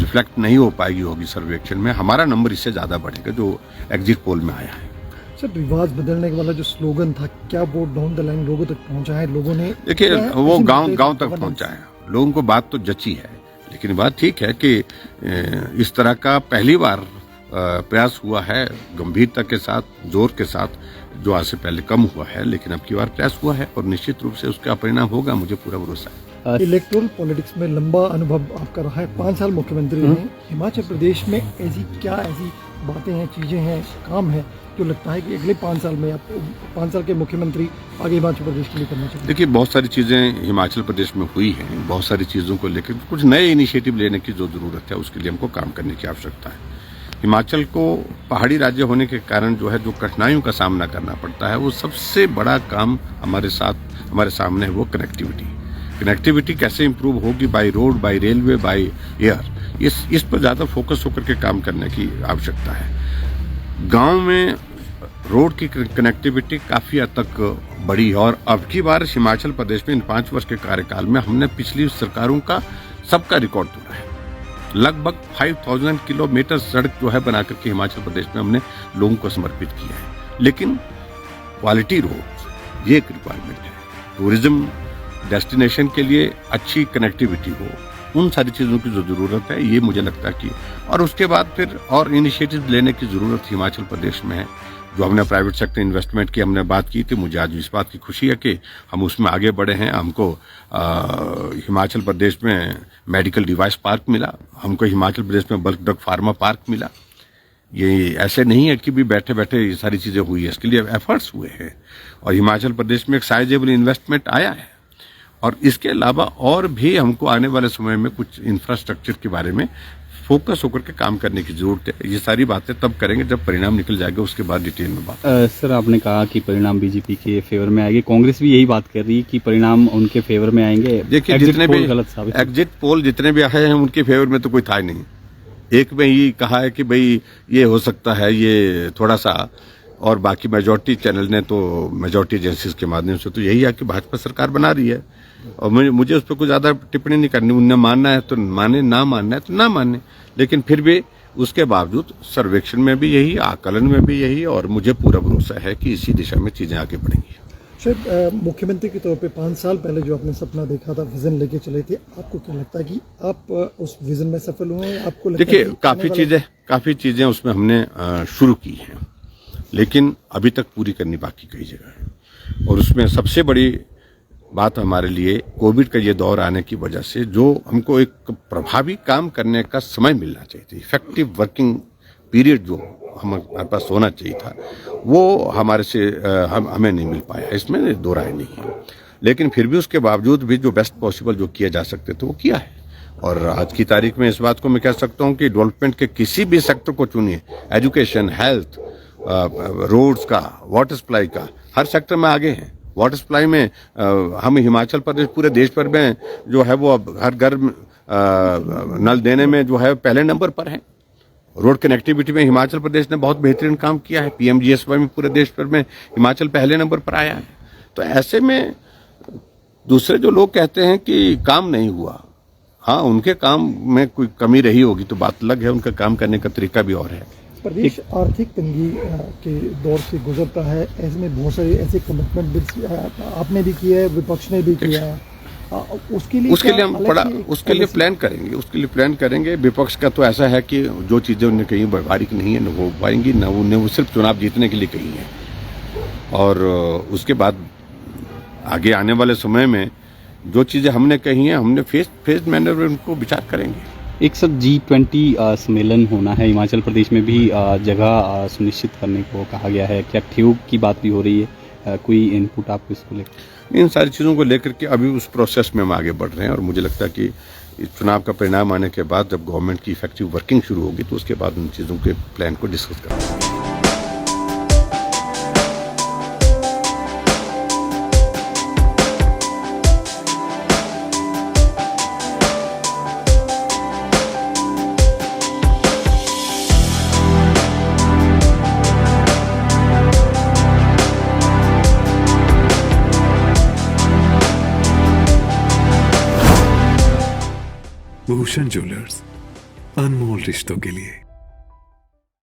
Reflect नहीं हो पाएगी होगी सर्वेक्षण में। हमारा नंबर इससे ज़्यादा बढ़ेगा जो एग्जिट पोल में आया है। सर, रिवाज बदलने वाला जो स्लोगन था, क्या वो डाउन द लाइन लोगों तक पहुंचा है? लोगों ने देखिए वो गांव तक पहुंचा है, लोगों को बात तो जची है, लेकिन बात ठीक है कि इस तरह का पहली बार प्रयास हुआ है गंभीरता के साथ, जोर के साथ, जो आज से पहले कम हुआ है, लेकिन अब की बार प्रयास हुआ है और निश्चित रूप से उसका परिणाम होगा, मुझे पूरा भरोसा है। इलेक्टोरल पॉलिटिक्स में लंबा अनुभव आपका रहा है, 5 साल मुख्यमंत्री हैं। हिमाचल प्रदेश में ऐसी बातें हैं, चीजें हैं, काम है जो लगता है कि अगले 5 साल में आप 5 साल के मुख्यमंत्री आगे हिमाचल प्रदेश के लिए करना चाहिए? देखिए बहुत सारी चीज़ें हिमाचल प्रदेश में हुई हैं, बहुत सारी चीज़ों को लेकर कुछ नए इनिशिएटिव लेने की जो ज़रूरत है उसके लिए हमको काम करने की आवश्यकता है। हिमाचल को पहाड़ी राज्य होने के कारण जो है जो कठिनाइयों का सामना करना पड़ता है, वो सबसे बड़ा काम हमारे सामने है, वो कनेक्टिविटी कैसे इंप्रूव होगी, by road, by railway, by air, इस पर ज़्यादा फोकस होकर के काम करने की आवश्यकता है। गांव में रोड की कनेक्टिविटी काफ़ी हद तक बढ़ी है और अब की बार हिमाचल प्रदेश में इन 5 वर्ष के कार्यकाल में हमने पिछली सरकारों का सबका रिकॉर्ड तोड़ा है। लगभग 5000 किलोमीटर सड़क जो है बना करके हिमाचल प्रदेश में हमने लोगों को समर्पित किया है। लेकिन क्वालिटी रोड ये एक रिक्वायरमेंट है। टूरिज्म डेस्टिनेशन के लिए अच्छी कनेक्टिविटी हो, उन सारी चीज़ों की जो ज़रूरत है, ये मुझे लगता है कि और उसके बाद फिर और इनिशिएटिव लेने की ज़रूरत हिमाचल प्रदेश में है। जो हमने प्राइवेट सेक्टर इन्वेस्टमेंट की हमने बात की थी, मुझे आज इस बात की खुशी है कि हम उसमें आगे बढ़े हैं। हमको हिमाचल प्रदेश में मेडिकल डिवाइस पार्क मिला, हमको हिमाचल प्रदेश में बल्क ड्रग फार्मा पार्क मिला। ये ऐसे नहीं है कि भी बैठे बैठे ये सारी चीज़ें हुई है, इसके लिए एफर्ट्स हुए हैं और हिमाचल प्रदेश में एक साइजेबल इन्वेस्टमेंट आया है। और इसके अलावा और भी हमको आने वाले समय में कुछ इंफ्रास्ट्रक्चर के बारे में फोकस होकर के काम करने की जरूरत है। ये सारी बातें तब करेंगे जब परिणाम निकल जाएगा, उसके बाद डिटेल में बात। सर, आपने कहा कि परिणाम बीजेपी के फेवर में आएंगे, कांग्रेस भी यही बात कर रही है कि परिणाम उनके फेवर में आएंगे। देखिए जितने भी एग्जिट पोल जितने भी आए हैं उनके फेवर में तो कोई था ही नहीं। एक में ही कहा है कि भाई ये हो सकता है, ये थोड़ा सा, और बाकी मेजोरिटी चैनल ने तो मेजोरिटी एजेंसीज के माध्यम से तो यही है कि भाजपा सरकार बना रही है और मुझे उस पर कोई ज़्यादा टिप्पणी नहीं करनी। उन्हें मानना है तो माने, ना मानना है तो ना माने, लेकिन फिर भी उसके बावजूद सर्वेक्षण में भी यही, आकलन में भी यही, और मुझे पूरा भरोसा है कि इसी दिशा में चीज़ें आगे बढ़ेंगी। सर, मुख्यमंत्री के तौर पे 5 साल पहले जो आपने सपना देखा था, विजन लेके चले थे, आपको क्या लगता है कि आप उस विजन में सफल हुए? आपको लगता देखिए है काफ़ी चीज़ें उसमें हमने शुरू की हैं, लेकिन अभी तक पूरी करनी बाकी कई जगह है। और उसमें सबसे बड़ी बात हमारे लिए कोविड का ये दौर आने की वजह से जो हमको एक प्रभावी काम करने का समय मिलना चाहिए था, इफेक्टिव वर्किंग पीरियड जो हमारे पास होना चाहिए था, वो हमारे से हमें नहीं मिल पाया, इसमें दो राय नहीं है। लेकिन फिर भी उसके बावजूद भी जो बेस्ट पॉसिबल जो किया जा सकते थे वो किया है। और आज की तारीख में इस बात को मैं कह सकता हूँ कि डेवलपमेंट के किसी भी सेक्टर को चुनिए, एजुकेशन, हेल्थ, रोड्स का, वाटर सप्लाई का, हर सेक्टर में आगे हैं। वाटर सप्लाई में हम हिमाचल प्रदेश पूरे देश भर में जो है वो अब हर घर नल देने में जो है पहले नंबर पर है। रोड कनेक्टिविटी में हिमाचल प्रदेश ने बहुत बेहतरीन काम किया है। पीएमजीएसवाई में पूरे देश भर में हिमाचल पहले नंबर पर आया है। तो ऐसे में दूसरे जो लोग कहते हैं कि काम नहीं हुआ, हाँ उनके काम में कोई कमी रही होगी तो बात अलग है, उनका काम करने का तरीका भी और है। प्रदेश आर्थिक तंगी के दौर से गुजरता है, ऐसे में बहुत सारे ऐसे कमिटमेंट बिल्स आपने भी किया है, विपक्ष ने भी किया है, उसके लिए हम उसके लिए प्लान करेंगे। विपक्ष का तो ऐसा है कि जो चीज़ें उन्हें कहीं व्यवहारिक नहीं है न हो पाएंगी, न उन्हें वो सिर्फ चुनाव जीतने के लिए कही है। और उसके बाद आगे आने वाले समय में जो चीज़ें हमने कही हैं, हमने फेज मैनर में उनको विचार करेंगे। एक सब G20 सम्मेलन होना है हिमाचल प्रदेश में भी, जगह सुनिश्चित करने को कहा गया है। क्या ट्यूब की बात भी हो रही है? कोई इनपुट आपको इसको लेकर? इन सारी चीज़ों को लेकर के अभी उस प्रोसेस में हम आगे बढ़ रहे हैं और मुझे लगता है कि इस चुनाव का परिणाम आने के बाद जब गवर्नमेंट की इफेक्टिव वर्किंग शुरू होगी तो उसके बाद उन चीज़ों के प्लान को डिस्कस करेंगे। भूषण ज्वेलर्स, अनमोल रिश्तों के लिए।